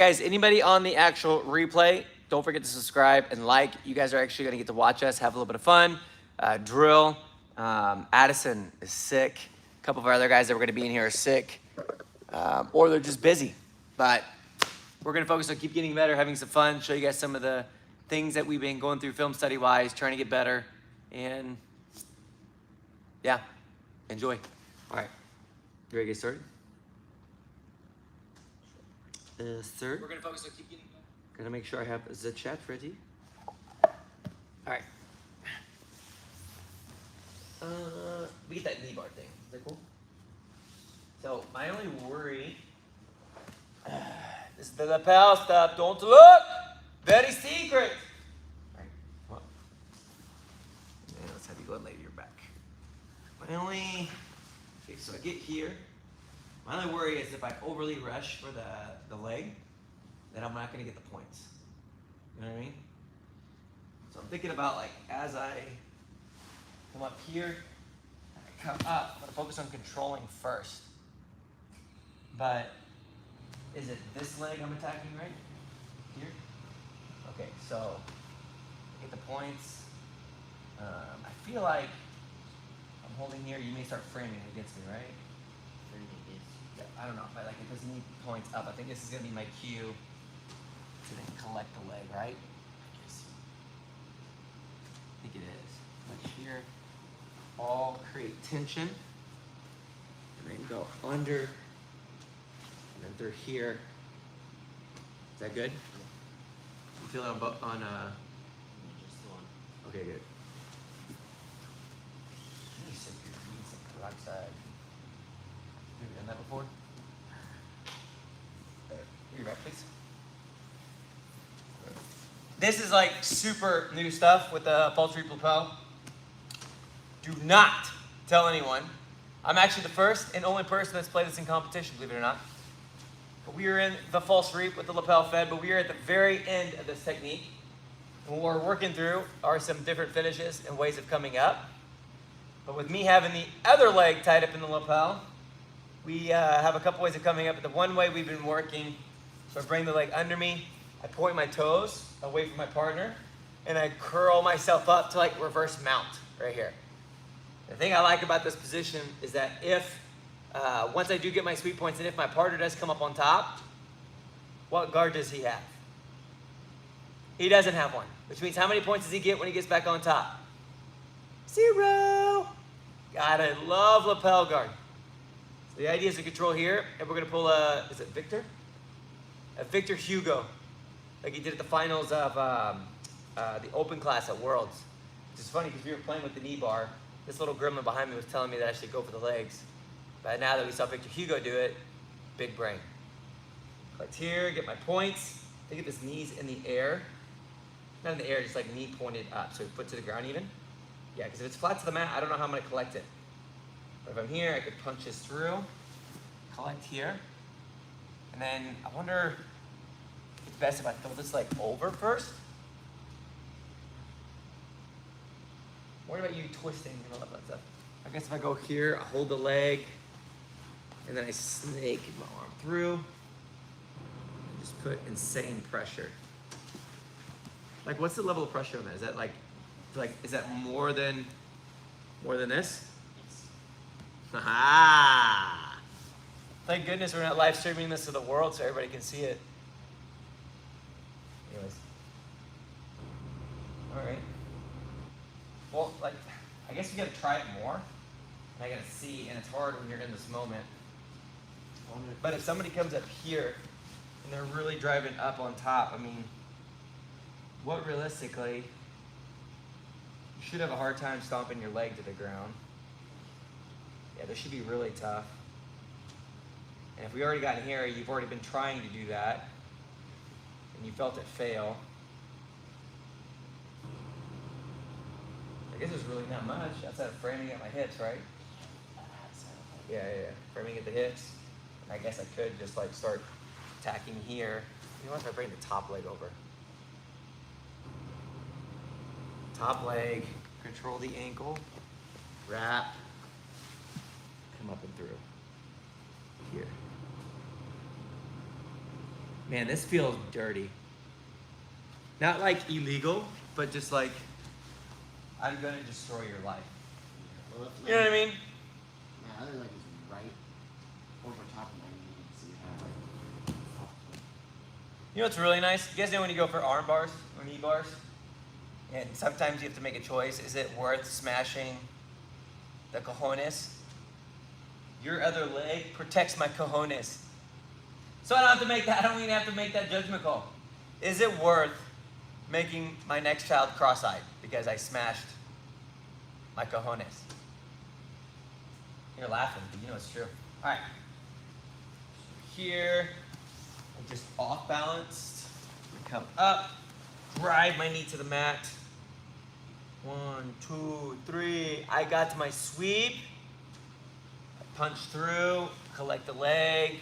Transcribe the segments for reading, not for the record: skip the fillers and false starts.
Guys, anybody on the actual replay, don't forget to subscribe and like. You guys are actually going to get to watch us have a little bit of fun. Drill. Addison is sick. A couple of our other guys that were going to be in here are sick. Or they're just busy. But we're going to focus on keep getting better, having some fun, show you guys some of the things that we've been going through film study-wise, trying to get better. And, yeah, enjoy. All right. You ready to get started? Sir. We're gonna focus on keep getting better. Gonna make sure I have the chat ready. All right. We get that knee bar thing. Is that cool? So my only worry. This is the lapel stuff. Don't look. Very secret. All right. Come on. Yeah, let's have you go and lay your back. My only. Okay, so I get here. My only worry is if I overly rush for the leg, then I'm not going to get the points. You know what I mean? So I'm thinking about, like, as I come up here, I come up, I'm going to focus on controlling first. But is it this leg I'm attacking right here? Okay, so get the points. I feel like I'm holding here. You may start framing against me, right? I don't know, but like it doesn't need points up. I think this is gonna be my cue to then collect the leg, right? I think it is. Like here, all create tension, and then go under, and then through here. Is that good? You feel it on okay, good. You sit your knees on the right side. Have you done that before? Your back, please. This is like super new stuff with the false reap lapel. Do not tell anyone. I'm actually the first and only person that's played this in competition, believe it or not. But we are in the false reap with the lapel fed, but we are at the very end of this technique. And what we're working through are some different finishes and ways of coming up. But with me having the other leg tied up in the lapel, we have a couple ways of coming up. But the one way we've been working, so I bring the leg under me, I point my toes away from my partner, and I curl myself up to like reverse mount right here. The thing I like about this position is that if, once I do get my sweep points, and if my partner does come up on top, what guard does he have? He doesn't have one, which means how many points does he get when he gets back on top? 0. Gotta love lapel guard. So the idea is to control here, and we're gonna pull is it Victor? A Victor Hugo, like he did at the finals of the open class at Worlds. Which is funny because we were playing with the knee bar. This little gremlin behind me was telling me that I should go for the legs. But now that we saw Victor Hugo do it, big brain. Collect here, get my points. Think of this knees in the air. Not in the air, just like knee pointed up. So foot to the ground even. Yeah, because if it's flat to the mat, I don't know how I'm gonna collect it. But if I'm here, I could punch this through, collect here. And then I wonder if it's best if I throw this leg over first. What about you twisting and all that stuff? I guess if I go here, I hold the leg, and then I snake my arm through, and just put insane pressure. Like, what's the level of pressure on that? Is that like is that more than this? Yes. Aha! Thank goodness we're not live streaming this to the world so everybody can see it. Anyways. All right. Well, like, I guess you gotta try it more. And I gotta see, and it's hard when you're in this moment. But if somebody comes up here and they're really driving up on top, I mean, what realistically, you should have a hard time stomping your leg to the ground. Yeah, this should be really tough. And if we already got in here, you've already been trying to do that, and you felt it fail. I guess there's really not much outside of framing at my hips, right? Yeah. Framing at the hips. And I guess I could just like start attacking here. You know what if I bring the top leg over? Top leg, control the ankle, wrap, come up and through. Here. Man, this feels dirty. Not like illegal, but just like, I'm gonna destroy your life. Well, You know what I mean? My other leg is right over top of my knee, so you have like. You know what's really nice? You guys know when you go for arm bars or knee bars? And sometimes you have to make a choice. Is it worth smashing the cojones? Your other leg protects my cojones. So I don't have to make that, I don't even have to make that judgment call. Is it worth making my next child cross-eyed because I smashed my cojones? You're laughing, but you know it's true. All right. Here, I'm just off balanced. Come up, drive my knee to the mat. 1, 2, 3. I got to my sweep. I punch through, collect the leg.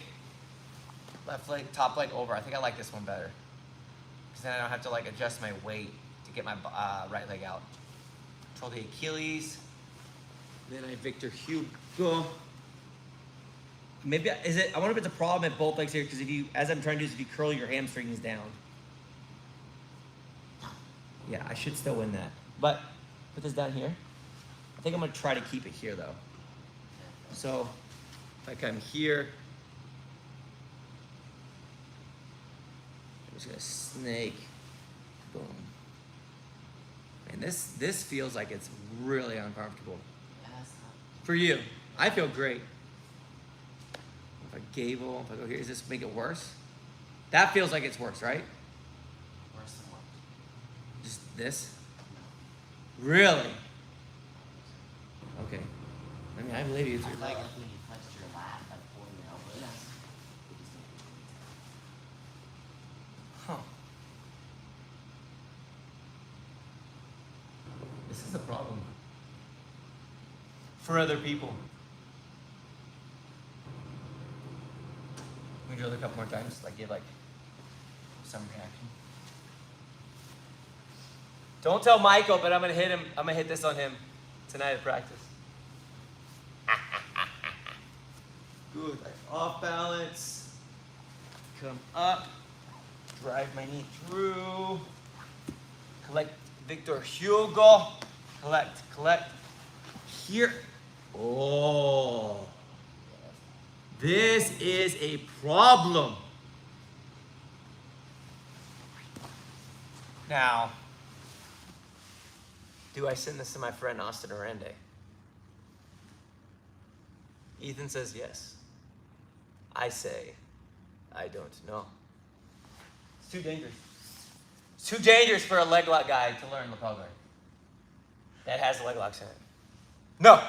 Left leg, top leg over. I think I like this one better. Because then I don't have to like adjust my weight to get my right leg out. Control the Achilles. Then I Victor Hugo. Maybe, is it, I wonder if it's a problem at both legs here, because if you, as I'm trying to do is if you curl your hamstrings down. Yeah, I should still win that. But, put this down here. I think I'm gonna try to keep it here though. So, if I come here, I'm just gonna snake, boom. And this feels like it's really uncomfortable. For you, I feel great. If I gable, if I go here, does this make it worse? That feels like it's worse, right? Worse than what? Just this? Really? Okay. I mean, I believe you. It's I your felt leg. like when you flexed your lat, like pulling your elbow down. Huh. This is a problem. For other people. Can we drill it a couple more times? Like give like some reaction. Don't tell Michael, but I'm gonna hit him. I'm gonna hit this on him tonight at practice. Good. Like off balance. Come up. Drive my knee through. Collect Victor Hugo. Collect. Here. Oh. This is a problem. Now, do I send this to my friend Austin Arende? Ethan says yes. I say, I don't know. It's too dangerous. It's too dangerous for a leg lock guy to learn lapel guard. That has the leg locks in it. No! All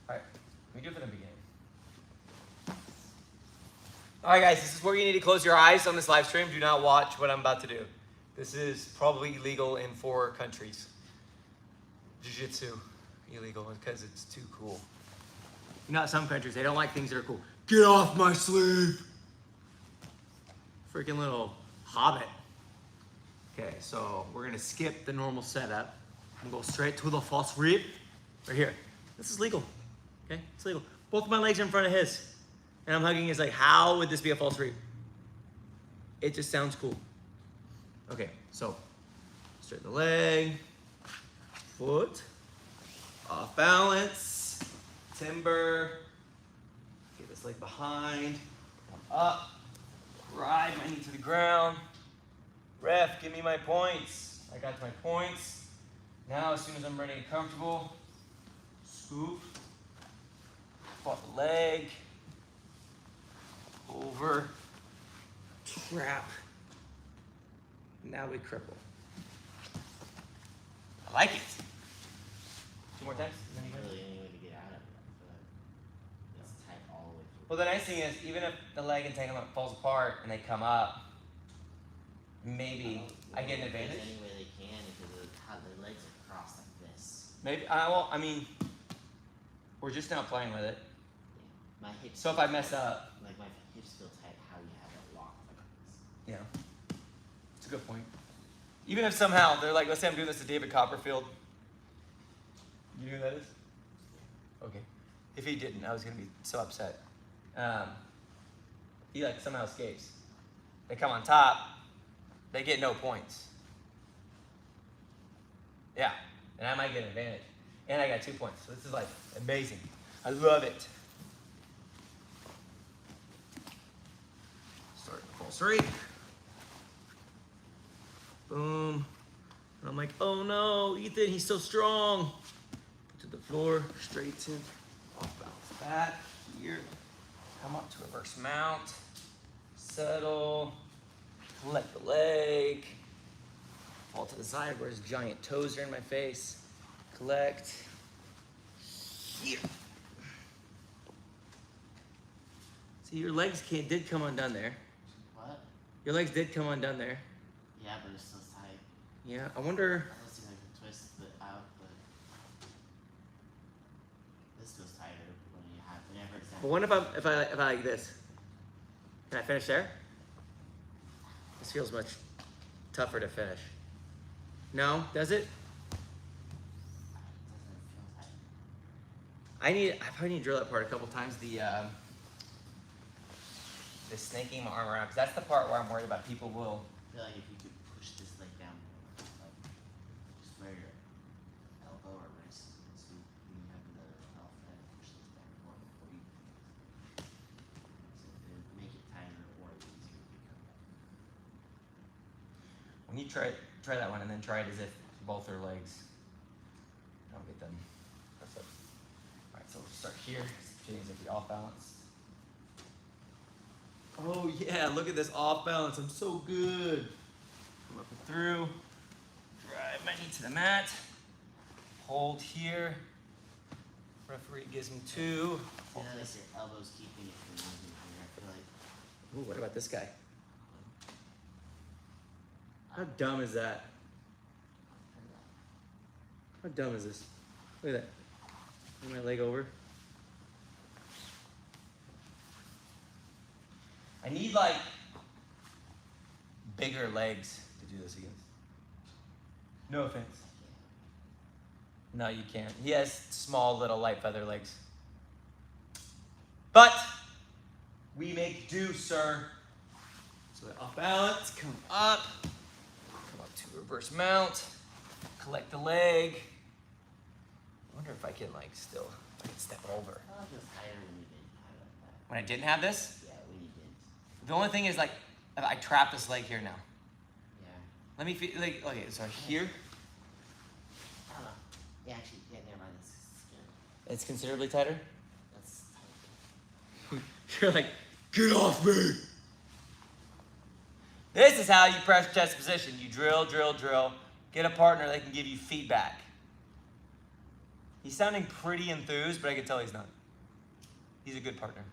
right, we do it from the beginning. All right, guys, this is where you need to close your eyes on this live stream. Do not watch what I'm about to do. This is probably illegal in 4 countries. Jiu-jitsu, illegal because it's too cool. You know, some countries, they don't like things that are cool. Get off my sleeve! Freaking little hobbit. Okay, so we're gonna skip the normal setup and go straight to the false reap. Right here. This is legal, okay? It's legal. Both of my legs are in front of his. And I'm hugging his leg. How would this be a false reap? It just sounds cool. Okay, so straighten the leg, foot, off balance, timber, get this leg behind, come up, ride my knee to the ground. Ref, give me my points. I got my points. Now, as soon as I'm ready and comfortable, scoop, fought the leg, over, trap. Now we cripple. I like it. 2 more times. There's not really any way to get out of it. I feel like it's tight all the way through. Well, the nice thing is, even if the leg entanglement falls apart and they come up, maybe I get an advantage. There's any way they can because of how their legs are crossed like this. Maybe. Well, I mean, we're just now playing with it. Yeah. My hips. So if I mess up, Like my hips feel tight. How you have it locked like this? yeah, it's a good point. Even if somehow they're like, let's say I'm doing this to David Copperfield. You know who that is? Okay. If he didn't, I was gonna be so upset. He like somehow escapes. they come on top, they get no points. Yeah, and I might get an advantage. And I got 2 points, so this is like amazing. I love it. Start full three. Boom. And I'm like, oh no, Ethan, he's so strong. Put to the floor, straighten, off bounce back here. Come up to reverse mount, settle, collect the leg, fall to the side where his giant toes are in my face, collect, here. See, your legs did come undone there. What? Your legs did come undone there. Yeah, but it's still tight. Yeah, I wonder. Let's see if I can twist it out, but this feels tighter whenever it's But what if I like this? Can I finish there? This feels much tougher to finish. No, does it? It doesn't feel tight. I probably need to drill that part a couple times. The snaking my arm around, because that's the part where I'm worried about people will. I feel like if you could push this leg down more, like just where your elbow or wrist, so when you have the elbow and push this down more before you. So it would make it tighter or easier to come back. When you try that one and then try it as if both are legs. I'll get them. That's it. All right, so we'll start here. Change if we off balance. Oh yeah, look at this off balance. I'm so good. Come up and through. Drive my knee to the mat. Hold here. Referee gives me 2. I feel like your elbows keeping it from moving here. I feel like. Ooh, what about this guy? How dumb is that? How dumb is this? Look at that. Bring my leg over. I need like bigger legs to do this against. No offense. No, you can't. He has small little light feather legs. But we make do, sir. So off balance, come up to reverse mount, collect the leg. I wonder if I can like still, if I can step over. I feel like it was tighter when you didn't have it like that. When I didn't have this, Yeah, when you didn't. the only thing is like, I trap this leg here now. Yeah. Let me feel, like, okay, so here, I don't know. Yeah, actually, yeah, never mind. This is good. it's considerably tighter. That's tight. You're like, get off me. This is how you press chest position. You drill, drill, drill. Get a partner that can give you feedback. He's sounding pretty enthused, but I can tell he's not. He's a good partner.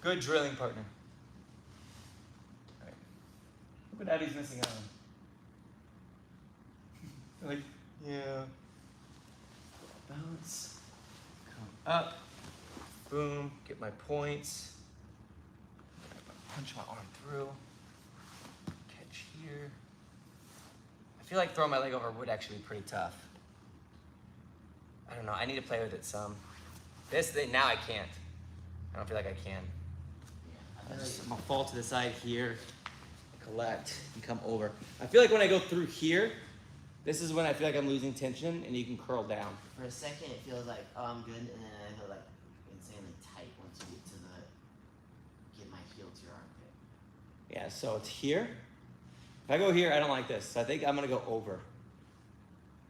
Good drilling partner. All right. Look what Abby's missing out on. Like, yeah. Balance. Come up. Boom. Get my points. Punch my arm through. Catch here. I feel like throwing my leg over would actually be pretty tough. I don't know. I need to play with it some. This thing, now I can't. I don't feel like I can. Yeah, I'm gonna fall to the side here, collect, and come over. I feel like when I go through here, this is when I feel like I'm losing tension, and you can curl down. for a second it feels like, oh, I'm good, and then I feel like insanely tight once you get my heel to your armpit. Yeah, so it's here. If I go here, I don't like this. So I think I'm gonna go over.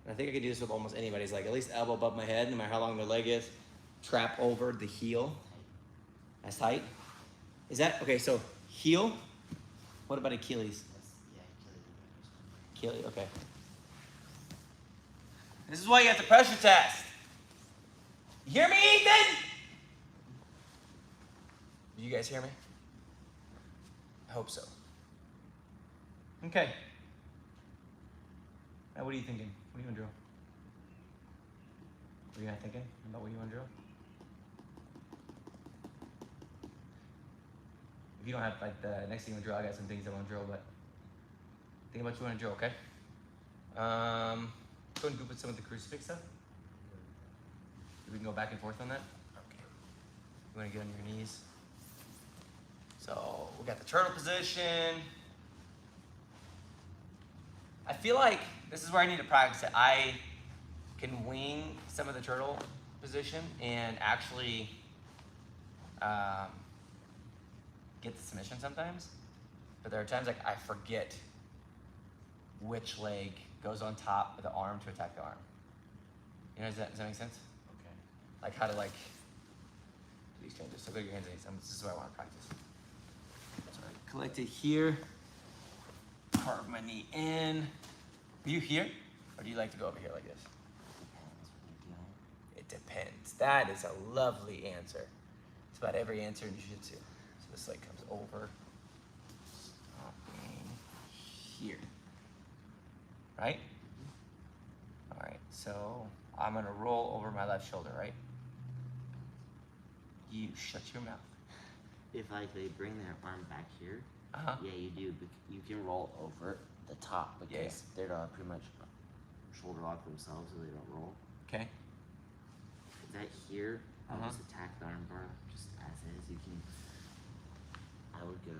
And I think I could do this with almost anybody's leg. At least elbow above my head, no matter how long their leg is. Trap over the heel. That's tight. Is that, okay, so heel. What about Achilles? That's, yeah, Achilles, okay. This is why you have to pressure test. You hear me, Ethan? Do you guys hear me? I hope so. Okay. Now, what are you thinking? What are you gonna drill? What are you guys thinking about what you wanna drill? If you don't have like the next thing you wanna drill, I got some things I wanna drill, but think about what you wanna drill, okay? Go and group with some of the crucifix stuff. We can go back and forth on that. Okay. You wanna get on your knees. So we got the turtle position. I feel like this is where I need to practice it. I can wing some of the turtle position and actually get the submission sometimes. But there are times like I forget which leg goes on top of the arm to attack the arm. You know, does that make sense? Okay. Like how to like do these changes. So go to your hands and knees. This is what I want to practice. So I collect it here, carve my knee in. Are you here? Or do you like to go over here like this? It depends. That is a lovely answer. It's about every answer in jiu-jitsu. So this leg comes over, stopping here. Right? All right, so I'm gonna roll over my left shoulder, right? You shut your mouth. If like they bring their arm back here, Uh-huh. yeah, you do. You can roll over the top because Yeah. they're pretty much shoulder lock themselves, so they don't roll. Okay. Is that here? I'll Uh-huh. just attack the arm bar just as is. You can. I would go.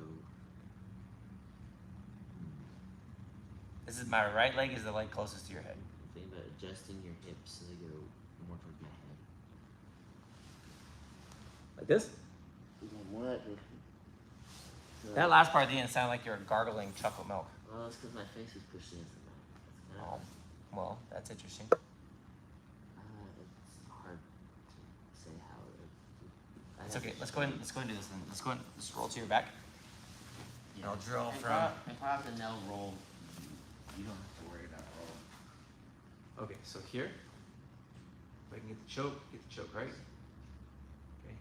This is my right leg is the leg closest to your head. Think about adjusting your hips so they go more towards my head. Like this? Yeah, more like this. So, That last part at the end sounded like you were gargling chocolate milk. well, it's because my face is pushed into that. That's kind Oh, of. well, that's interesting. It's hard to say how it. It's okay. Let's go ahead. Let's go ahead and do this then. Let's go ahead. Let's roll to your back. Yeah. I'll drill If from- I have to nail roll, you don't have to worry about rolling. Okay, so here, if I can get the choke right. Okay.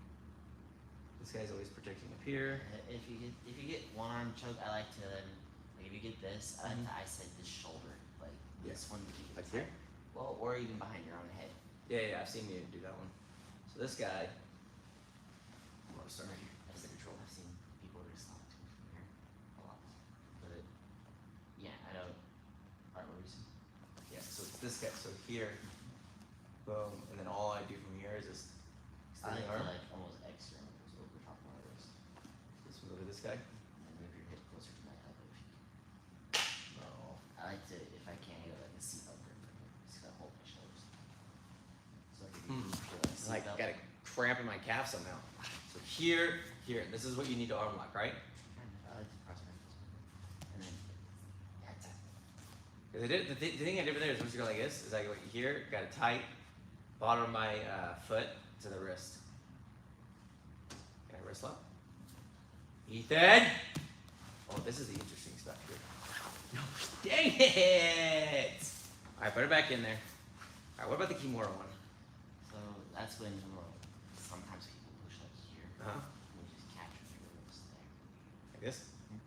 This guy's always protecting up here. If you get one arm choke, I like to then like if you get this, I like to isolate this shoulder, like this one. Like here? Well, or even behind your own head. Yeah, I've seen you do that one. So this guy. Oh, sorry. That's the control. I've seen people just lock from here a lot, but yeah, I don't. Alright, what were you saying? Yeah, so it's this guy. So here, boom, and then all I do from here is just I extend like the to arm. like almost external, so over top of my wrist, This one over this guy. and move your hip closer to my elbow. If you No. I like to, if I can, go like a seatbelt grip right here. Just gotta hold my shoulders. So I can feel that Like seatbelt. got a cramp in my calf somehow. So here. This is what you need to arm lock, right? I like to cross my ankles. And then, yeah, exactly. 'Cause the thing I did there is once you go like this, is I go here, got it tight, bottom of my foot to the wrist. Can I wrist lock? Ethan! Oh, this is the interesting stuff here. No, dang it! Alright, put it back in there. Alright, what about the Kimura one? So that's when sometimes people push like here. Uh-huh. And you just catch your wrist there. Like this? And you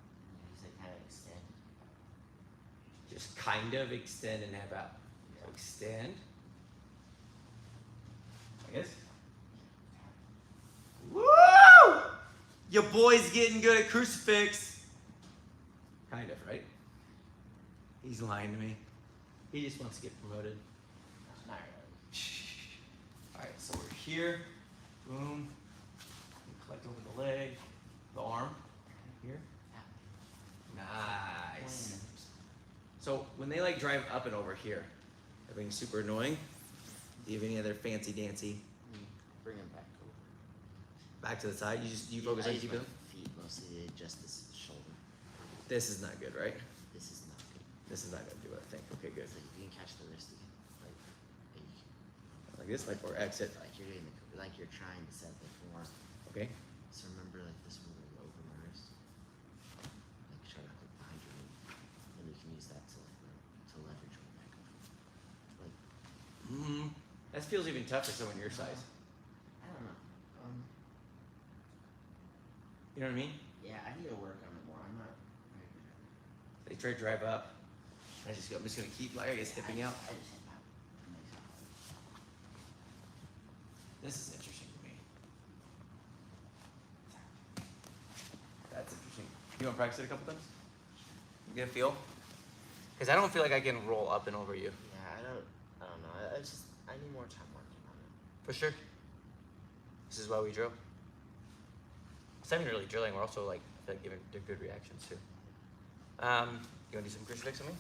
just like kind of extend. Just kind of extend and have out. So extend. Like this? Woo! Your boy's getting good at crucifix. Kind of, right? He's lying to me. He just wants to get promoted. Not really. Alright, so we're here. Boom. We collect over the leg, the arm. Here. Nice. So when they like drive up and over here, they're being super annoying. Do you have any other fancy dancy? Bring him back over. Back to the side. You focus I on use keeping my them. feet mostly to adjust this shoulder. This is not good, right? This is not good. This is not gonna do it. I think. Okay, good. It's like if you can catch the wrist again, Like this, like or exit. like you're doing like you're trying to set the form. Okay. So remember, like this one will over my wrist. Like try to hook behind your knee, and you can use that to leverage your back over. Like That feels even tough for someone your size. I don't know. You know what I mean? Yeah, I need to work on it more. I'm not very good at it. They try to drive up. I'm just gonna keep like I guess hipping out. I just hip out. It makes it hard. This is interesting to me. That's interesting. You want to practice it a couple times? Get a feel? Because I don't feel like I can roll up and over you. Yeah, I don't know. I need more time working on it. For sure. This is why we drill. It's not even really drilling. We're also like feel like they're good reactions too. You wanna do some crucifix on me?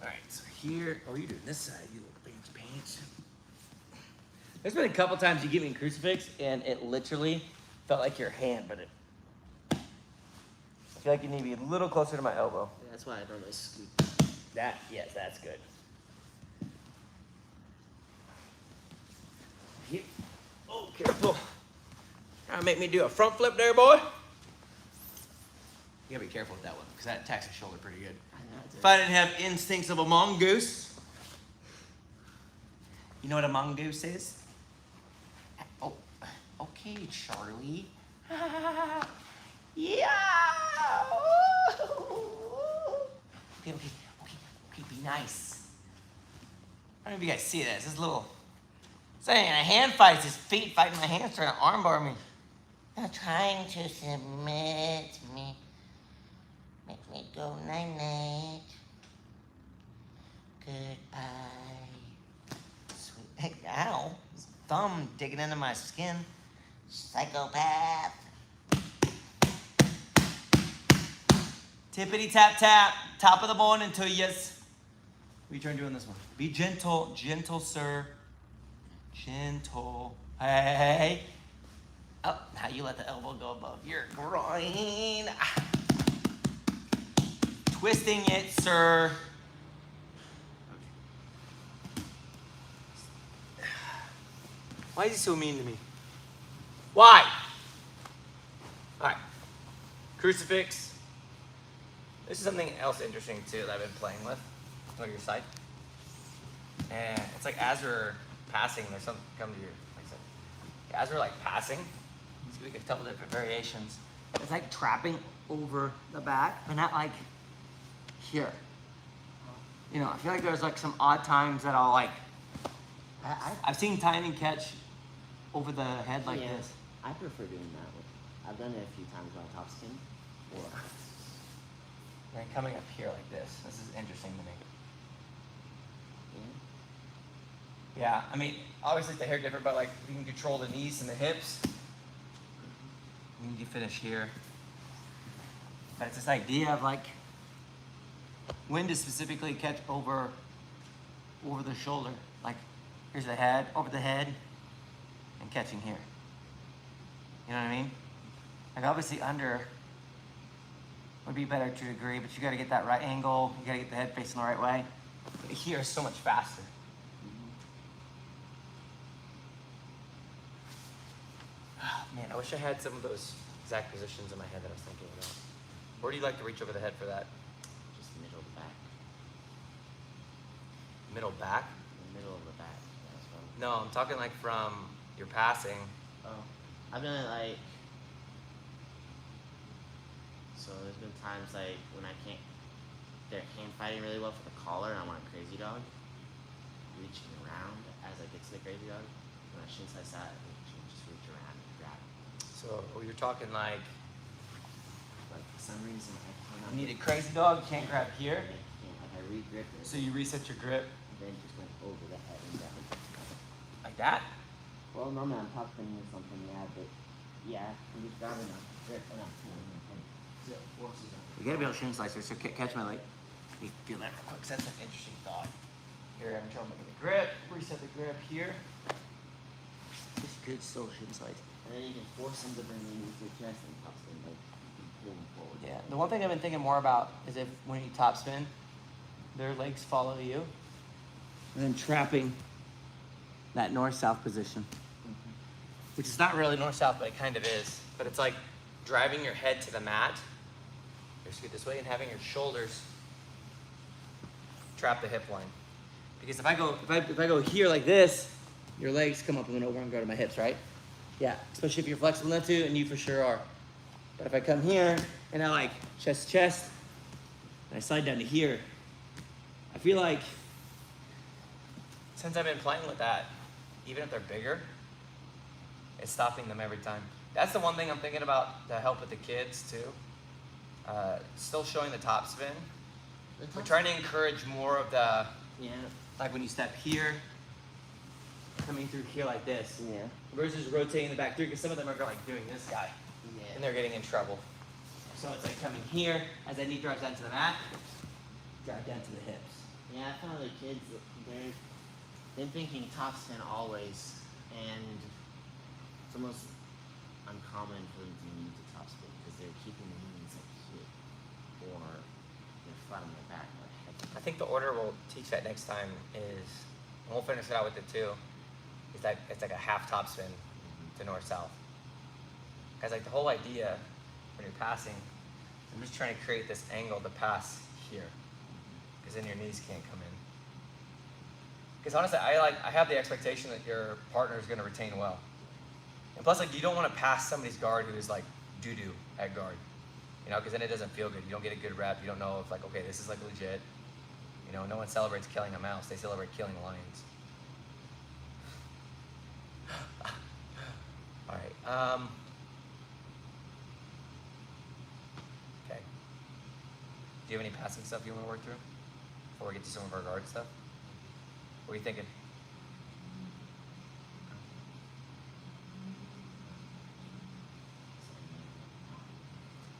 All right, so here, oh, you're doing this side, you little paints. There's been a couple times you give me a crucifix and it literally felt like your hand, but I feel like you need to be a little closer to my elbow. Yeah, that's why I don't really scoop. Yes, that's good. Here. Oh, careful. Trying to make me do a front flip there, boy. You gotta be careful with that one, because that attacks the shoulder pretty good. If I didn't have instincts of a mongoose. You know what a mongoose is? Oh, okay, Charlie. Yeah. Okay, be nice. I don't know if you guys see this. This little, it's not even a hand fight. It's his feet fighting my hands, trying to armbar me. They're trying to submit me. Make me go night-night. Goodbye. Sweet. Ow. His thumb digging into my skin. Psychopath. Tippity tap tap. Top of the bone until yes. What are you trying doing this one? Be gentle. Gentle, sir. Gentle. Hey. Oh, now you let the elbow go above your groin. Twisting it, sir. Why is he so mean to me? Why? All right. Crucifix. This is something else interesting too that I've been playing with on your side. And it's like as we're passing, there's something come to your, like I said, as we're like passing, we can tell the different variations. It's like trapping over the back, but not like here. You know, I feel like there's like some odd times that I'll like, I've seen timing catch over the head like this. I prefer doing that one. I've done it a few times while top skin. Or Like coming up here like this. This is interesting to me. Yeah, I mean, obviously the hair different, but like you can control the knees and the hips. You need to finish here. But it's this idea of like when to specifically catch over the shoulder. Like here's the head, over the head, and catching here. You know what I mean? Like obviously under would be better to a degree, but you gotta get that right angle, you gotta get the head facing the right way. But here is so much faster. Oh, man, I wish I had some of those exact positions in my head that I was thinking about. Where do you like to reach over the head for that? just the middle of the back. Middle back? The middle of the back. That's what No, I'm talking like from your passing. Oh. I've done it like, so there's been times like when they're hand fighting really well for the collar and I want a crazy dog, reaching around as I get to the crazy dog. When I shin slice that, just reach around and grab it. So you're talking like Like for some reason I cannot. you need a crazy dog, you can't grab here. I can't. Like I re-grip it. So you reset your grip And then just went over the head and down. like that. Well, normally I'm top spinning or something, yeah, but yeah, I'm just grabbing a grip enough to it forces on. You gotta be able to shin slicer, so catch my leg. You feel that real quick, 'cause that's an interesting thought. Here, I'm trying to make the grip, reset the grip here. Just good still shin slice. And then you can force them to bring the knees to your chest and top spin, like you pull them forward. Yeah, the one thing I've been thinking more about is if when you top spin, their legs follow you. And then trapping that north-south position. Which is not really north-south, but it kind of is. But it's like driving your head to the mat. You're scoot this way and having your shoulders trap the hip line. Because if I go here like this, your legs come up and then over and go to my hips, right? Yeah, especially if you're flexible enough to, and you for sure are. But if I come here and I like chest to chest, and I slide down to here, I feel like since I've been playing with that, even if they're bigger, it's stopping them every time. That's the one thing I'm thinking about to help with the kids too. Still showing the top spin. We're trying to encourage more of the, Yeah. like when you step here, coming through here like this. Yeah. Versus rotating the back through, because some of them are like doing this guy. Yeah. And they're getting in trouble. So it's like coming here, as that knee drives down to the mat, drive down to the hips. Yeah, I found other kids, they're thinking top spin always, and it's almost uncommon for them to need to top spin because they're keeping the knees like here, or they're flat on their back. I think the order we'll teach that next time is, and we'll finish it out with it too, is that it's like a half top spin to north-south. Because like the whole idea when you're passing, I'm just trying to create this angle to pass here, because then your knees can't come in. Because honestly, I have the expectation that your partner is going to retain well. And plus, like, you don't want to pass somebody's guard who is like doo-doo at guard. You know, because then it doesn't feel good. You don't get a good rep. You don't know if like, okay, this is like legit. You know, no one celebrates killing a mouse. They celebrate killing lions. All right. Okay. Do you have any passing stuff you want to work through before we get to some of our guard stuff? What are you thinking?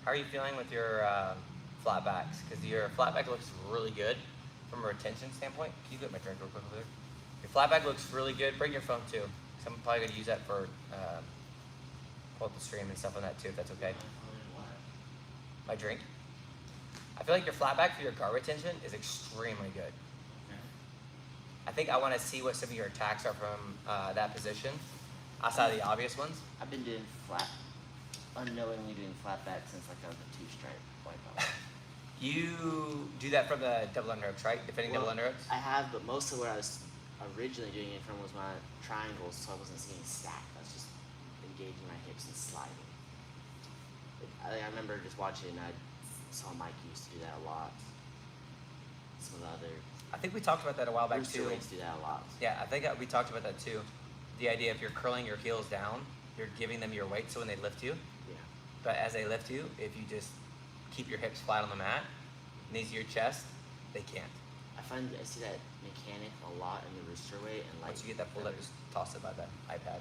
How are you feeling with your flat backs? Because your flat back looks really good from a retention standpoint. Can you get my drink real quick over there? Your flat back looks really good. Bring your phone too. So I'm probably going to use that for pull up the stream and stuff on that too, if that's okay. My drink? I feel like your flat back for your guard retention is extremely good. I think I want to see what some of your attacks are from that position, outside of the obvious ones. I've been doing unknowingly doing flat back since like I was a two-stripe white belt. You do that from the double underhooks, right? Defending double underhooks? I have, but most of where I was originally doing it from was my triangles, so I wasn't seeing stacked. I was just engaging my hips and sliding. I remember just watching, I saw Mike used to do that a lot. Some of the other I think we talked about that a while back rooster too. weights do that a lot. Yeah, I think we talked about that too. The idea if you're curling your heels down, you're giving them your weight so when they lift you. Yeah. But as they lift you, if you just keep your hips flat on the mat, knees to your chest, they can't. I see that mechanic a lot in the rooster weight and light. Once you get that pulled up, just toss it by the iPad.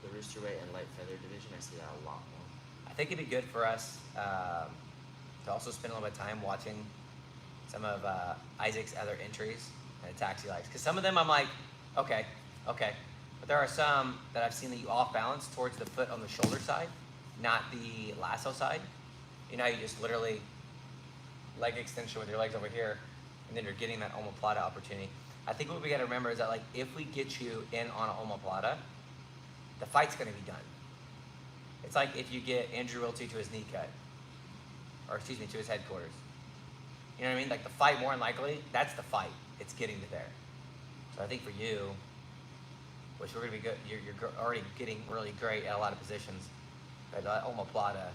The rooster weight and light feather division, I see that a lot more. I think it'd be good for us to also spend a little bit of time watching some of Isaac's other entries and attacks he likes. Because some of them I'm like, okay. But there are some that I've seen that you off balance towards the foot on the shoulder side, not the lasso side. You know, you just literally leg extension with your legs over here, and then you're getting that omoplata opportunity. I think what we got to remember is that like if we get you in on an omoplata, the fight's going to be done. It's like if you get Andrew Wilty to his knee cut, or excuse me, to his headquarters. You know what I mean? Like the fight, more than likely, that's the fight. It's getting to there. So I think for you, which we're going to be good, you're already getting really great at a lot of positions. But that omoplata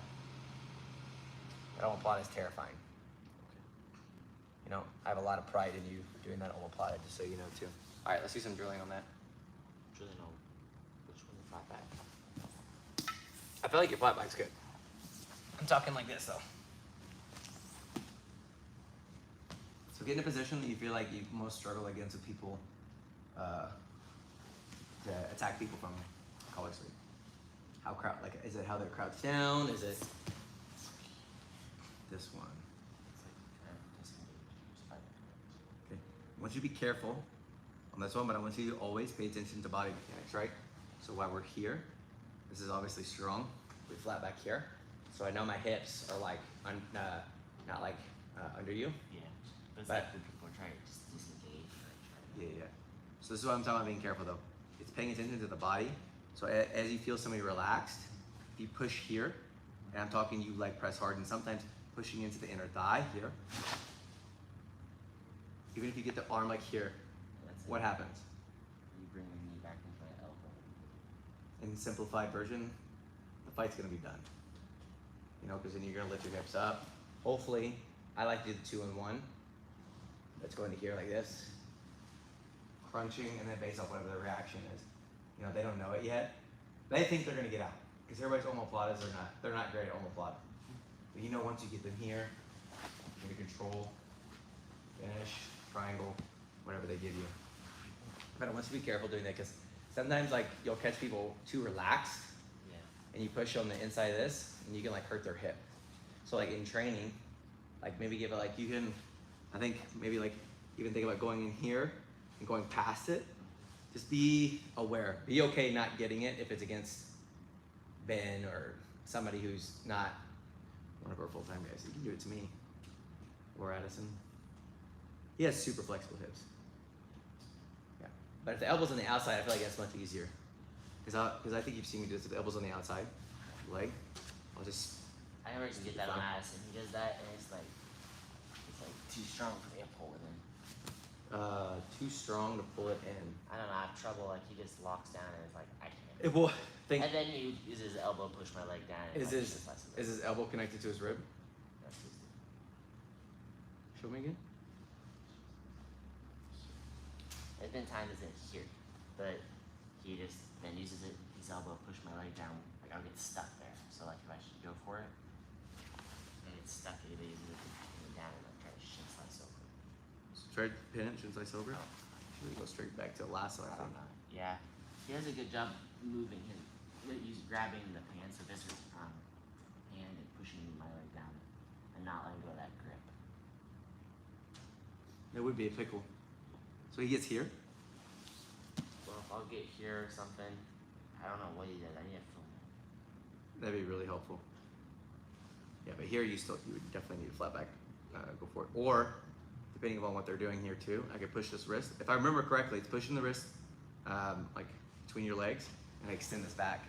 is terrifying. You know, I have a lot of pride in you doing that omoplata, just so you know too. All right, let's do some drilling on that. Drilling on which one, the flat back? I feel like your flat back's good. I'm talking like this though. So get in a position that you feel like you most struggle against with people, to attack people from collar sleeve. How is it how they're crouched down? Is it this one? Okay. I want you to be careful on this one, but I want you to always pay attention to body mechanics, right? So while we're here, this is obviously strong. We flat back here. So I know my hips are like, not like under you. Yeah. But it's But- like when people are trying to just disengage. Yeah. So this is what I'm talking about being careful though. It's paying attention to the body. So as you feel somebody relaxed, if you push here, and I'm talking you like press hard and sometimes pushing into the inner thigh here. Even if you get the arm like here, That's what it. happens? You bring your knee back into my elbow. In simplified version, the fight's gonna be done. You know, because then you're gonna lift your hips up. Hopefully, I like to do the 2-in-1. Let's go into here like this. Crunching, and then based off whatever the reaction is. You know, they don't know it yet. They think they're gonna get out. Because everybody's omoplatas are not, they're not great at omoplata. But you know, once you get them here, you're gonna control, finish, triangle, whatever they give you. But I want you to be careful doing that because sometimes like you'll catch people too relaxed Yeah. and you push on the inside of this and you can like hurt their hip. So like in training, like maybe give it like you can, I think maybe like even think about going in here and going past it. Just be aware. Be okay not getting it if it's against Ben or somebody who's not one of our full-time guys. You can do it to me or Addison. He has super flexible hips. Yeah, but if the elbow's on the outside, I feel like that's much easier. Because I think you've seen me do this with the elbows on the outside leg. I'll just. I never can get that on Addison. He does that, and it's like too strong for me to pull it in. Too strong to pull it in. I don't know. I have trouble. Like he just locks down, and it's like I can't. It will think. And then he uses his elbow to push my leg down. And Is his elbow connected to his rib? That's just Show me again. There's been times it's in here, but he just then uses his elbow to push my leg down. Like I'll get stuck there. So like if I should go for it, and it's stuck, he uses it to pin me down, and I'm trying to shin slice over. Try to pin it, shin slice over. Should we go straight back to lasso? I think. Yeah, he does a good job moving him. He's grabbing the pants with his hand and pushing my leg down, and not letting go of that grip. That would be a pickle. So he gets here. Well, if I'll get here or something, I don't know what he does. I need to film it. That'd be really helpful. Yeah, but here you would definitely need a flat back. Go for it. Or depending upon what they're doing here too, I could push this wrist. If I remember correctly, it's pushing the wrist like between your legs and I extend this back.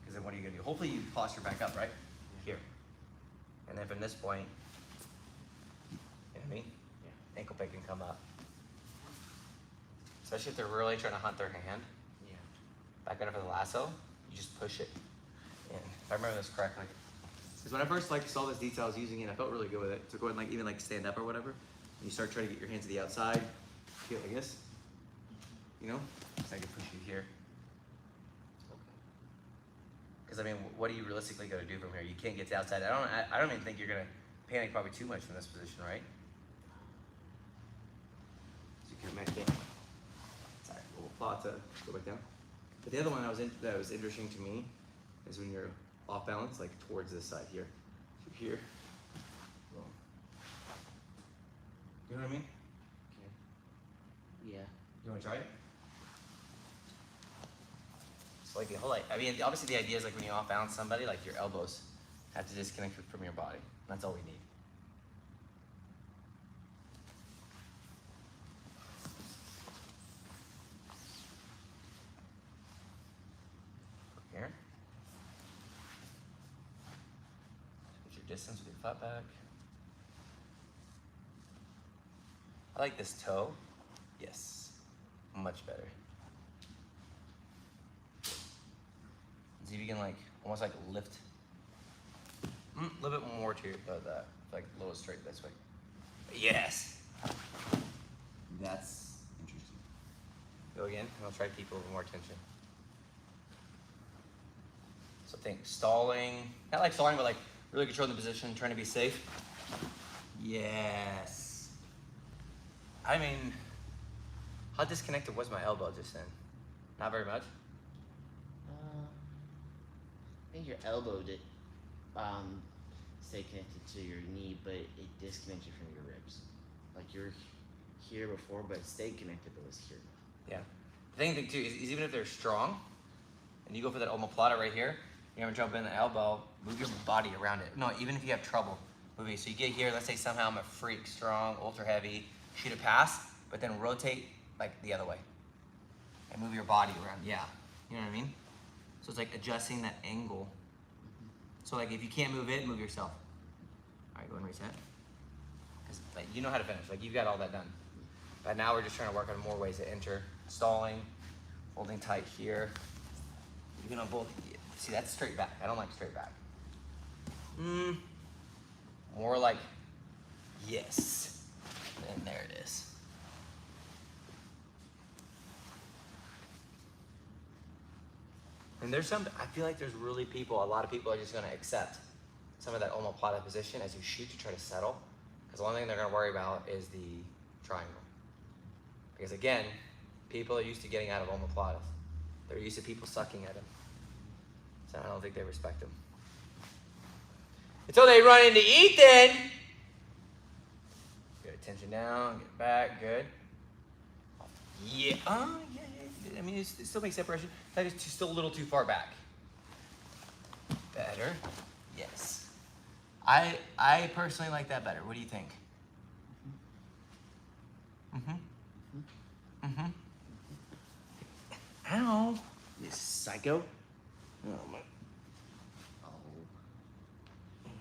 Because then what are you gonna do? Hopefully you posture back up, right? Here. And then from this point, you know what I mean? Yeah. Ankle pick can come up. Especially if they're really trying to hunt their hand. Yeah. Back under for the lasso, you just push it in. If I remember this correctly. Because when I first like saw this detail, I was using it, I felt really good with it. So go ahead and like even like stand up or whatever. And you start trying to get your hands to the outside. Feel like this. You know? So I can push you here. Because I mean, what are you realistically going to do from here? You can't get to the outside. I don't even think you're going to panic probably too much from this position, right? So you can match it. Sorry, we'll plot to go back down. But the other one that was interesting to me is when you're off balance, like towards this side here. So here. Boom. You know what I mean? Okay. Yeah. You want to try it? So like the whole, I mean, obviously the idea is like when you off balance somebody, like your elbows have to disconnect from your body. That's all we need. Here. Switch your distance with your flat back. I like this toe. Yes. Much better. See if you can like almost like lift a little bit more to your like a little straight this way. Yes. That's interesting. Go again, and I'll try to keep a little more tension. So think stalling, not like stalling, but like really controlling the position, trying to be safe. Yes. I mean, how disconnected was my elbow just then? Not very much. I think your elbow did stay connected to your knee, but it disconnected from your ribs. Like you're here before, but it stayed connected, but it was here now. Yeah. The thing too is even if they're strong, and you go for that omoplata right here, you're having trouble bending the elbow, move your body around it. No, even if you have trouble moving. So you get here, let's say somehow I'm a freak, strong, ultra heavy, shoot a pass, but then rotate like the other way. And move your body around, yeah. You know what I mean? So it's like adjusting that angle. So like if you can't move it, move yourself. All right, go and reset. 'Cause, like, you know how to finish, like you've got all that done. But now we're just trying to work on more ways to enter. Stalling, holding tight here. You can on both, see that's straight back. I don't like straight back. More like, yes. And there it is. And there's some, I feel like there's really people, a lot of people are just gonna accept some of that omoplata position as you shoot to try to settle. Because the only thing they're gonna worry about is the triangle. Because again, people are used to getting out of omoplatas. They're used to people sucking at them. So I don't think they respect them. Until they run into Ethan. Good, attention down, get back, good. Yeah, yeah. I mean, it still makes separation. That is still a little too far back. Better, yes. I personally like that better. What do you think? Ow. You psycho. Oh my. Oh.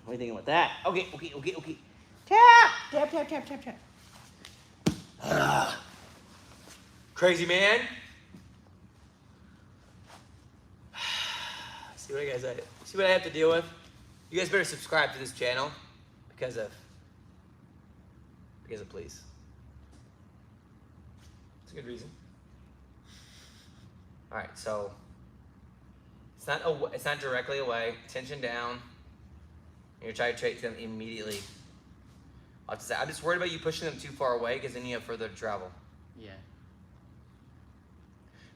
What are you thinking about that? Okay. Tap. Crazy man. See what I have to deal with? You guys better subscribe to this channel because of please. It's a good reason. All right, so it's not directly away. Tension down. You're trying to trade them immediately. I'm just worried about you pushing them too far away because then you have further to travel. Yeah.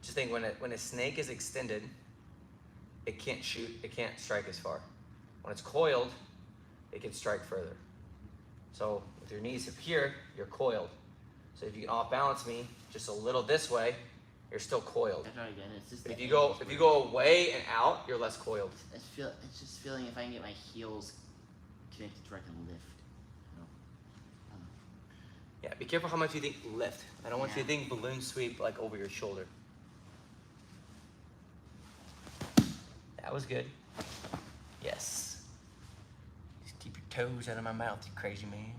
Just think when a snake is extended, it can't shoot. It can't strike as far. When it's coiled, it can strike further. So with your knees up here, you're coiled. So if you can off balance me just a little this way, you're still coiled. Again, it's just But if you go away and out, you're less coiled. It's just feeling if I can get my heels connected to where I can lift. Yeah, be careful how much you think lift. I don't want you to think balloon sweep like over your shoulder. That was good. Yes. Just keep your toes out of my mouth, you crazy man.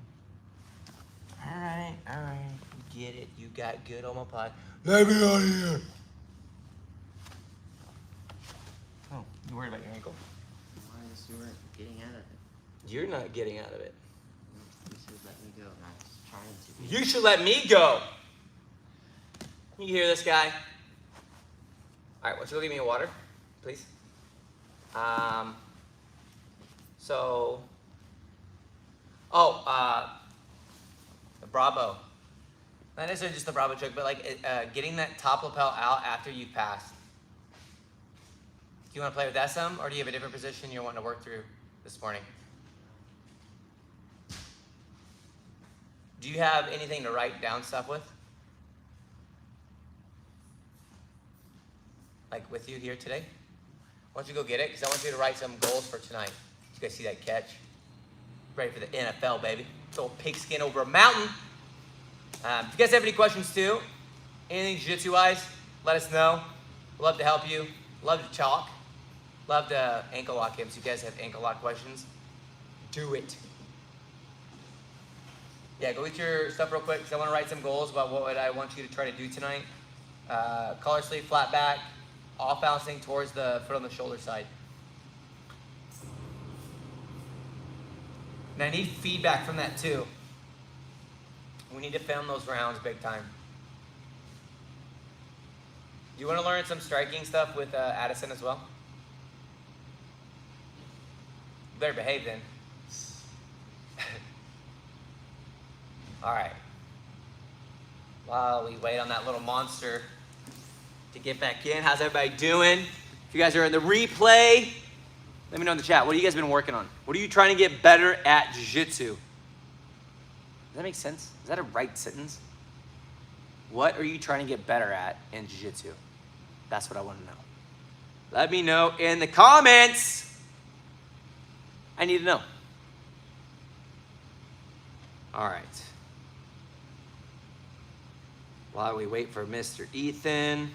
All right. You get it. You got good on my pod. Let me out of here. Oh, you worried about your ankle? Why is you weren't getting out of it? You're not getting out of it. You should let me go. I'm just trying to. You should let me go. You hear this guy? All right, why don't you go get me a water, please? The Bravo. Not necessarily just the Bravo trick, but like getting that top lapel out after you've passed. Do you want to play with that some, or do you have a different position you're wanting to work through this morning? Do you have anything to write down stuff with? Like with you here today? Why don't you go get it? Because I want you to write some goals for tonight. You guys see that catch? Ready for the NFL, baby. Throw a pigskin over a mountain. If you guys have any questions too, anything jiu-jitsu-wise, let us know. Love to help you. Love to talk. Love to ankle lock him. So you guys have ankle lock questions, do it. Yeah, go get your stuff real quick because I want to write some goals about what I want you to try to do tonight. Collar sleeve, flat back, off balancing towards the foot on the shoulder side. And I need feedback from that too. We need to film those rounds big time. Do you want to learn some striking stuff with Addison as well? You better behave then. All right. While we wait on that little monster to get back in, how's everybody doing? If you guys are in the replay, let me know in the chat. What have you guys been working on? What are you trying to get better at jiu-jitsu? Does that make sense? Is that a right sentence? What are you trying to get better at in jiu-jitsu? That's what I want to know. Let me know in the comments. I need to know. All right. While we wait for Mr. Ethan,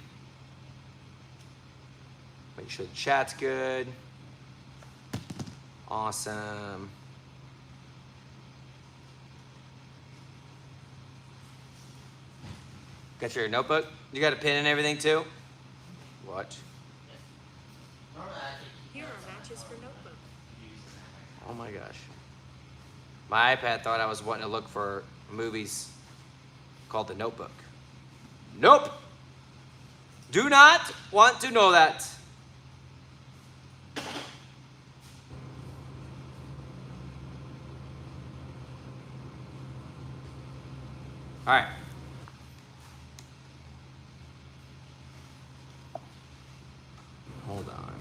make sure the chat's good. Awesome. Got your notebook? You got a pen and everything too? What? Here are matches for notebook. Oh my gosh. My iPad thought I was wanting to look for movies called The Notebook. Nope. Do not want to know that. All right. Hold on.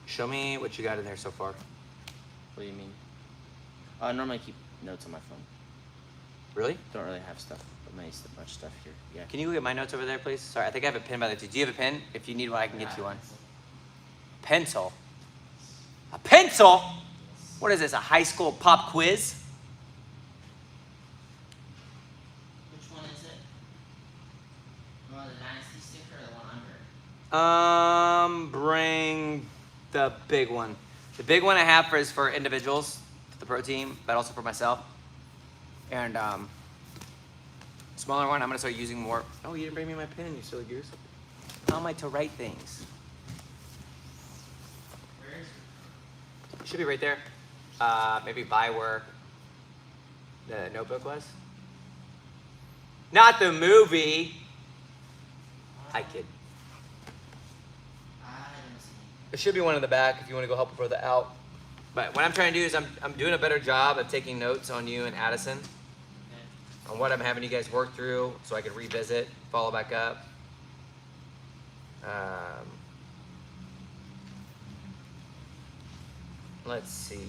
Show me what you got in there so far. What do you mean? Normally I keep notes on my phone. Really? Don't really have stuff, but much stuff here. Yeah. Can you look at my notes over there, please? Sorry, I think I have a pen by the two. Do you have a pen? If you need one, I can get you one. Pencil? A pencil? What is this, a high school pop quiz? Which one is it? You want the Dynasty sticker or the one under? Bring the big one. The big one I have is for individuals, for the pro team, but also for myself. And smaller one, I'm gonna start using more. Oh, you didn't bring me my pen, you silly goose. How am I to write things? Where is it? It should be right there. Maybe by where the notebook was. Not the movie. I kid. I don't see. It should be one in the back if you want to go help a brother out. But what I'm trying to do is I'm doing a better job of taking notes on you and Addison. Okay. On what I'm having you guys work through so I can revisit, follow back up. Let's see.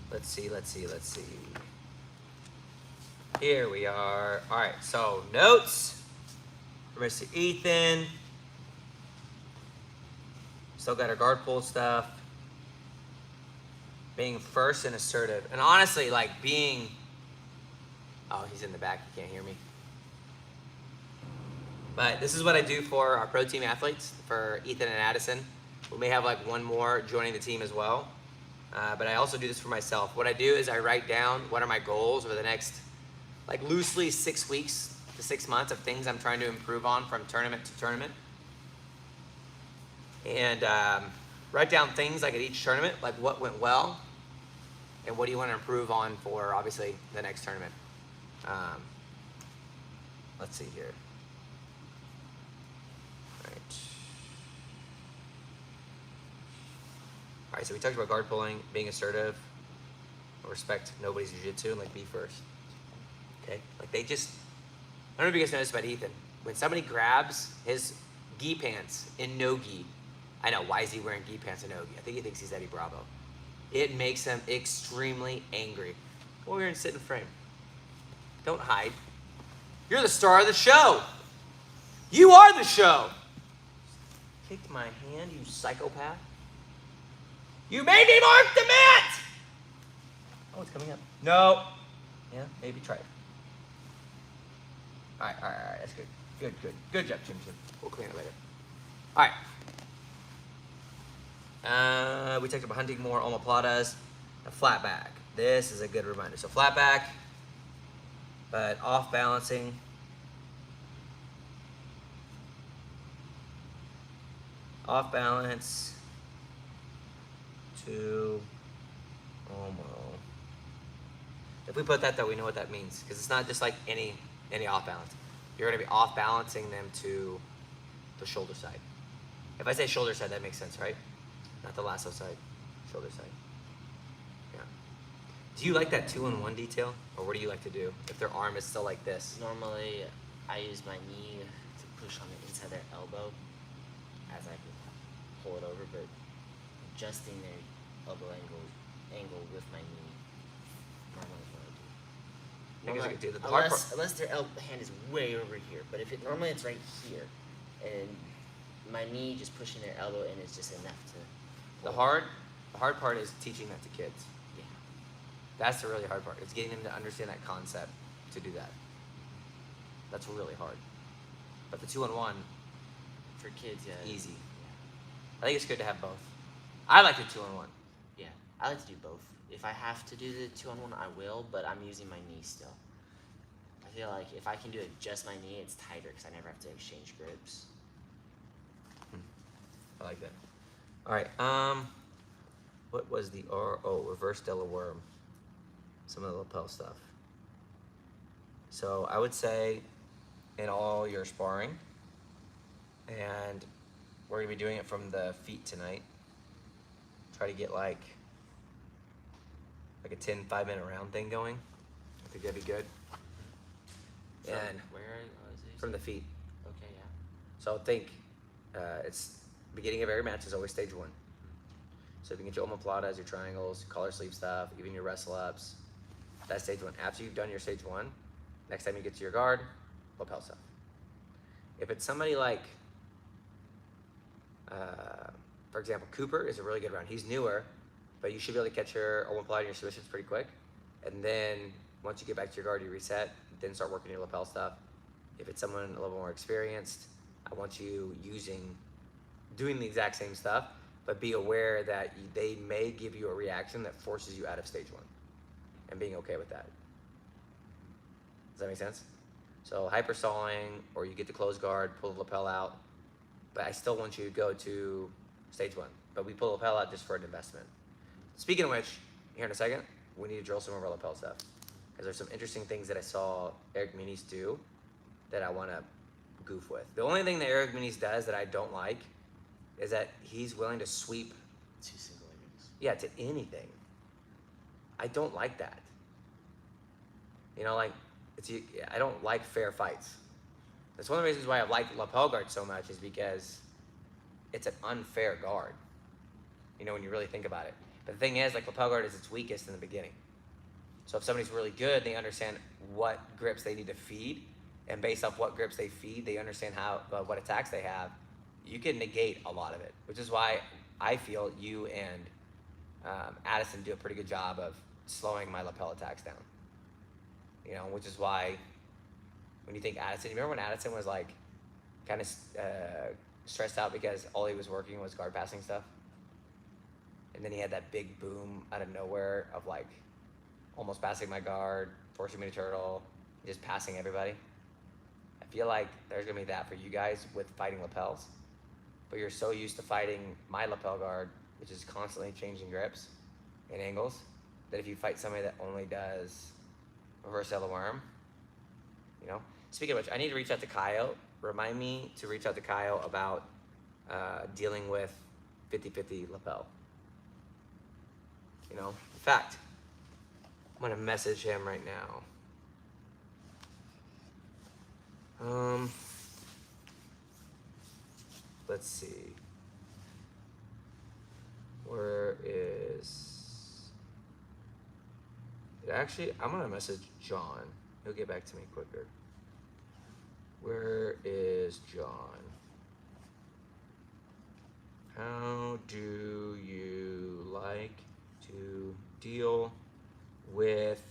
Let's see. Here we are. All right, so notes for Mr. Ethan. Still got our guard pull stuff. Being first and assertive. And honestly, like being, oh, he's in the back, you can't hear me. But this is what I do for our pro team athletes, for Ethan and Addison. We may have like one more joining the team as well. But I also do this for myself. What I do is I write down what are my goals over the next, like loosely 6 weeks to 6 months of things I'm trying to improve on from tournament to tournament. And write down things like at each tournament, like what went well and what do you want to improve on for obviously the next tournament. Let's see here. All right, so we talked about guard pulling, being assertive, respect nobody's jiu-jitsu, and like be first. Okay, like they just, I don't know if you guys noticed about Ethan. When somebody grabs his gi pants in no gi, I know, why is he wearing gi pants in no gi? I think he thinks he's Eddie Bravo. It makes him extremely angry. Come over here and sit in frame. Don't hide. You're the star of the show. You are the show. Kicked my hand, you psychopath. You made me mark the mat! Oh, it's coming up. No. Yeah, maybe try it. All right, that's good. Good job, Jim. We'll clean it later. All right. We talked about hunting more omoplatas, a flat back. This is a good reminder. So flat back, but off balancing. Off balance to omo. If we put that though, we know what that means because it's not just like any off balance. You're going to be off balancing them to the shoulder side. If I say shoulder side, that makes sense, right? Not the lasso side, shoulder side. Yeah. Do you like that 2-in-1 detail, or what do you like to do if their arm is still like this? Normally, I use my knee to push on the inside of their elbow as I can pull it over, but adjusting their elbow angle with my knee. Normally is what I do. I guess I could do that. The hard part- Unless their hand is way over here, but if it normally it's right here, and my knee just pushing their elbow in is just enough to. The hard part is teaching that to kids. Yeah. That's the really hard part. It's getting them to understand that concept to do that. That's really hard. But the 2-in-1, For kids, yeah. easy. Yeah. I think it's good to have both. I like the 2-in-1. Yeah, I like to do both. If I have to do the 2-on-1, I will, but I'm using my knee still. I feel like if I can do it just my knee, it's tighter because I never have to exchange grips. I like that. All right. What was the reverse Della worm? Some of the lapel stuff. So I would say in all your sparring, and we're gonna be doing it from the feet tonight. Try to get like a 5-minute round thing going. I think that'd be good. And Where is it? from the feet. Okay, yeah. So think, it's beginning of every match is always stage 1. So if you get your omoplatas, your triangles, collar sleeve stuff, even your wrestle ups, that's stage 1. After you've done your stage 1, next time you get to your guard, lapel stuff. If it's somebody like, for example, Cooper is a really good round. He's newer, but you should be able to catch your omoplata and your submissions pretty quick. And then once you get back to your guard, you reset, then start working your lapel stuff. If it's someone a little more experienced, I want you doing the exact same stuff, but be aware that they may give you a reaction that forces you out of stage 1 and being okay with that. Does that make sense? So hyper stalling, or you get the closed guard, pull the lapel out, but I still want you to go to stage 1. But we pull the lapel out just for an investment. Speaking of which, here in a second, we need to drill some of our lapel stuff. Because there's some interesting things that I saw Eric Muniz do that I want to goof with. The only thing that Eric Muniz does that I don't like is that he's willing to sweep 2 single leggings. yeah, to anything. I don't like that. You know, like, I don't like fair fights. That's one of the reasons why I like lapel guard so much, is because it's an unfair guard. You know, when you really think about it. But the thing is, like, lapel guard is its weakest in the beginning. So if somebody's really good, they understand what grips they need to feed, and based off what grips they feed, they understand what attacks they have. You can negate a lot of it, which is why I feel you and Addison do a pretty good job of slowing my lapel attacks down. You know, which is why when you think Addison, you remember when Addison was like kind of stressed out because all he was working was guard passing stuff? And then he had that big boom out of nowhere of like almost passing my guard, forcing me to turtle, just passing everybody. I feel like there's gonna be that for you guys with fighting lapels, but you're so used to fighting my lapel guard, which is constantly changing grips and angles, that if you fight somebody that only does reverse Ella worm, you know. Speaking of which, I need to reach out to Kaio. Remind me to reach out to Kaio about dealing with 50-50 lapel. You know, in fact, I'm gonna message him right now. Let's see. Where is it? Actually, I'm gonna message John. He'll get back to me quicker. Where is John? How do you like to deal with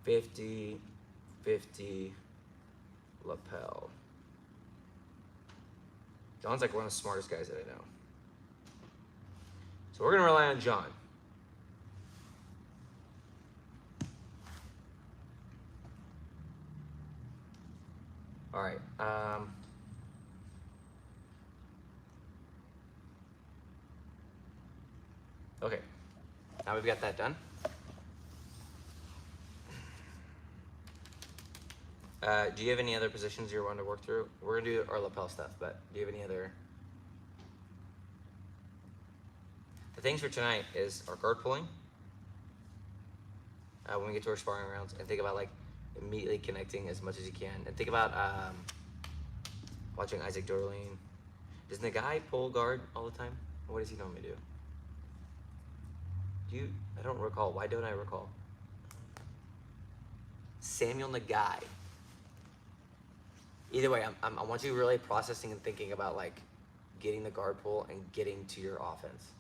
50-50 lapel? John's like one of the smartest guys that I know. So we're gonna rely on John. All right. Okay. Now we've got that done. Do you have any other positions you're wanting to work through? We're gonna do our lapel stuff, but do you have any other? The things for tonight is our guard pulling. When we get to our sparring rounds, and think about like immediately connecting as much as you can, and think about watching Isaac Dorleen. Does the guy pull guard all the time? Or what does he normally do? I don't recall. Why don't I recall? Samuel Nagai. Either way, I want you really processing and thinking about like getting the guard pull and getting to your offense,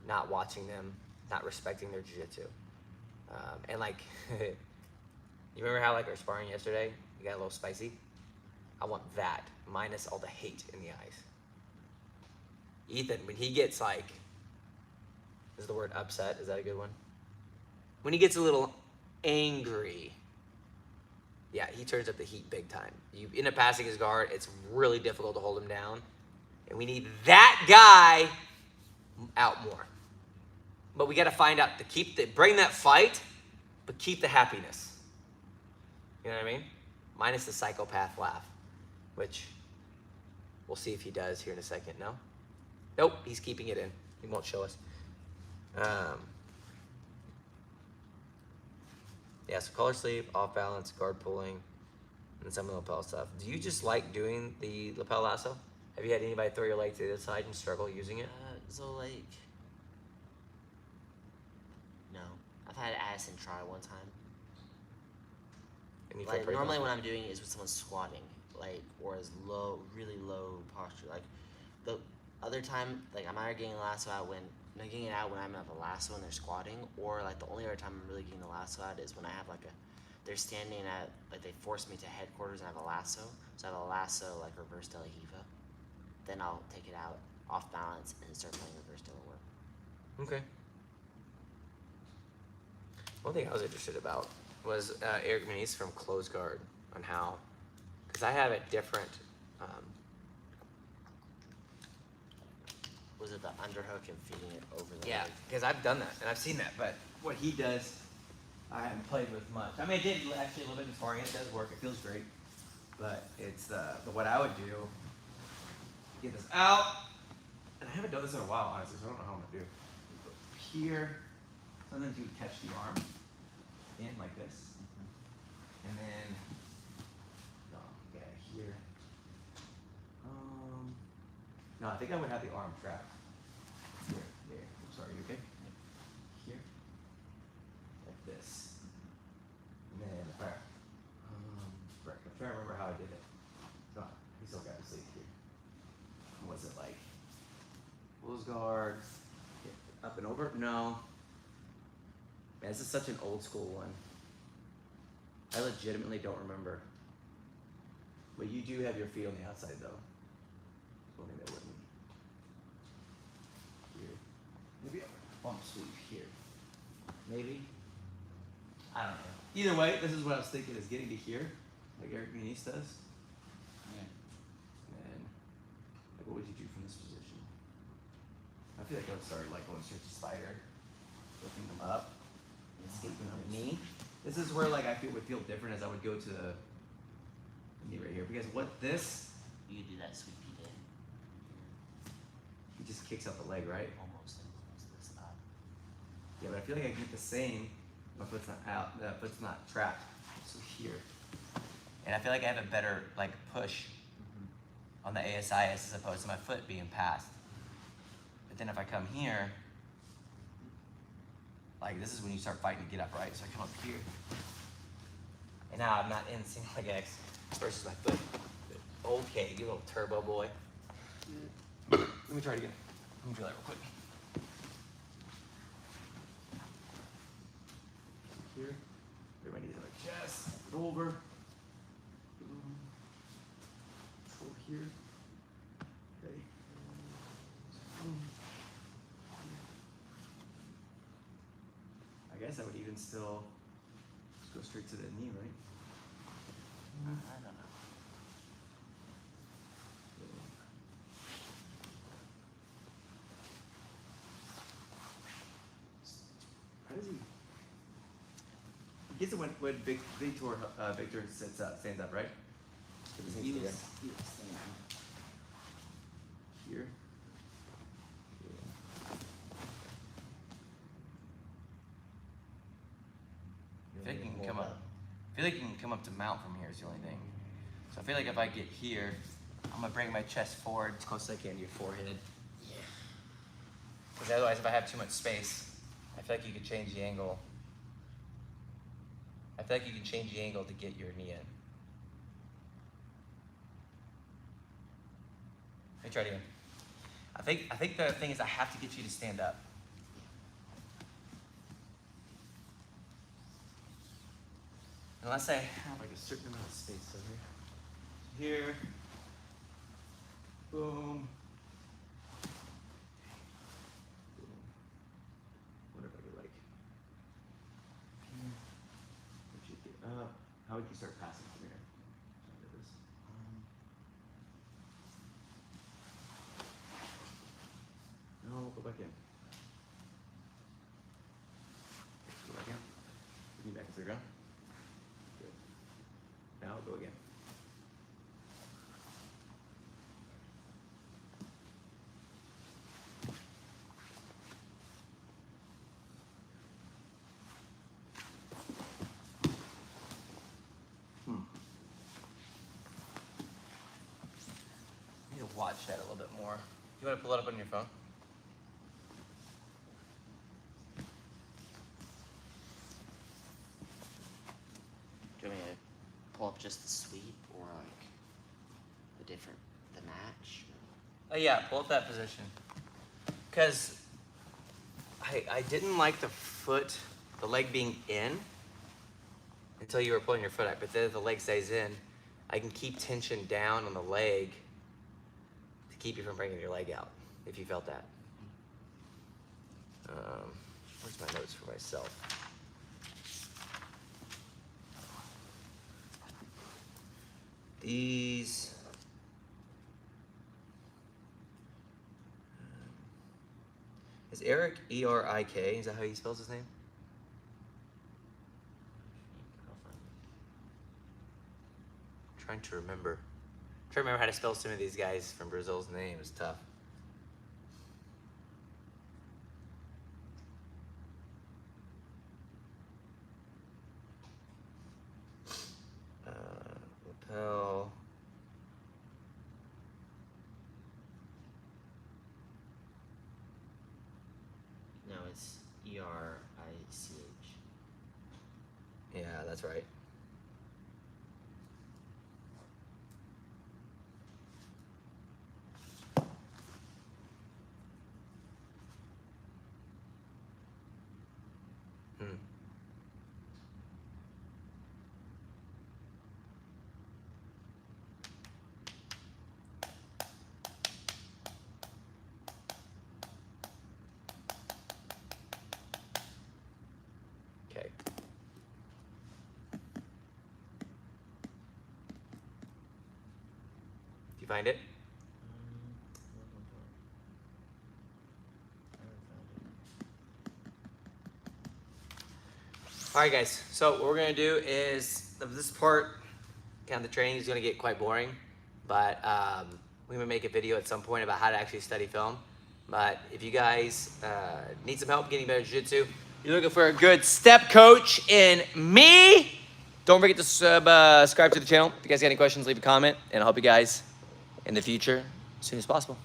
not watching them, not respecting their jiu-jitsu. And like, you remember how like our sparring yesterday, you got a little spicy? I want that, minus all the hate in the eyes. Ethan, when he gets like, is the word upset, is that a good one? When he gets a little angry, yeah, he turns up the heat big time. You end up passing his guard, it's really difficult to hold him down. And we need that guy out more. But we gotta find out bring that fight, but keep the happiness. You know what I mean? Minus the psychopath laugh, which we'll see if he does here in a second. No? Nope, he's keeping it in. He won't show us. Yeah, so collar sleeve, off balance, guard pulling. and some of the lapel stuff. Do you just like doing the lapel lasso? Have you had anybody throw your leg to the other side and struggle using it? So like, no. I've had Addison try one time. And you feel Like pretty normally when confident? I'm doing it is with someone squatting, like or is low, really low posture. Like the other time, like I'm either getting a lasso out when getting it out when I'm at the lasso and they're squatting, or like the only other time I'm really getting the lasso out is when I have like they're standing at like they force me to headquarters and I have a lasso, so I have a lasso like reverse de la Hiva. Then I'll take it out off balance and start playing reverse de la whip. Okay. One thing I was interested about was Eric Muniz from Close Guard on how, because I have it different. Was it the underhook and feeding it over the Yeah, leg? because I've done that and I've seen that, but what he does, I haven't played with much. I mean, I did actually a little bit in sparring. It does work. It feels great, but it's what I would do. Get this out, and I haven't done this in a while, honestly, so I don't know how I'm gonna do. Go here, sometimes you would catch the arm in like this, and then here. No, I think I would have the arm trapped. Here, there. I'm sorry, you okay? Here, like this, and then if I, right, I'm trying to remember how I did it. No, he still got to sleep here. Was it like close guard, up and over? No. Man, this is such an old school one. I legitimately don't remember. But you do have your feet on the outside though. One thing that wouldn't. Here. Maybe a bump sweep here. Maybe. I don't know. Either way, this is what I was thinking is getting to here, like Eric Muniz does. And like, what would you do from this position? I feel like I would start like going straight to spider, lifting them up, and escaping up knee. This is where like I feel would feel different as I would go to the knee right here, because what this, You could do that sweep you did. he just kicks out the leg, right? Almost this up. Yeah, but I feel like I can get the same. My foot's not out. The foot's not trapped. So here, and I feel like I have a better like push on the ASIS as opposed to my foot being passed. But then if I come here, like this is when you start fighting to get up, right? So I come up here, and now I'm not in single leg X versus my foot. Okay, you little turbo boy. Let me try it again. Let me do that real quick. Here, everybody needs their chest, over. Control here. Okay. I guess I would even still just go straight to the knee, right? I don't know. How does he? He gets it when Victor stands up, right? He was standing. Here. I feel like you can come up. I feel like you can come up to mount from here is the only thing. So I feel like if I get here, I'm gonna bring my chest forward as close as I can to your forehead. Yeah. Because otherwise, if I have too much space, I feel like you could change the angle. I feel like you can change the angle to get your knee in. Let me try it again. I think the thing is I have to get you to stand up. Unless I have like a certain amount of space over here. Here. Boom. Boom. What if I could like let you get up? How would you start passing from here? Like this. No, go back in. Go back in. Bring me back to the ground. Good. Now go again. that a little bit more. You want to pull it up on your phone? Do you want me to pull up just the sweep or like the match? Oh yeah, pull up that position. Cause I didn't like the leg being in until you were pulling your foot out. But then if the leg stays in, I can keep tension down on the leg to keep you from bringing your leg out. If you felt that. Where's my notes for myself? These. Is Eric E-R-I-K? Is that how he spells his name? I'm trying to remember. I'm trying to remember how to spell some of these guys from Brazil's name. It's tough. Lapel. No, it's E-R-I-C-H. Yeah, that's right. Okay. Do you find it? All right, guys. So what we're gonna do is this part, kind of the training is gonna get quite boring, but we're gonna make a video at some point about how to actually study film. But if you guys need some help getting better jiu-jitsu, you're looking for a good step coach in me, don't forget to subscribe to the channel. If you guys got any questions, leave a comment, and I'll help you guys in the future as soon as possible.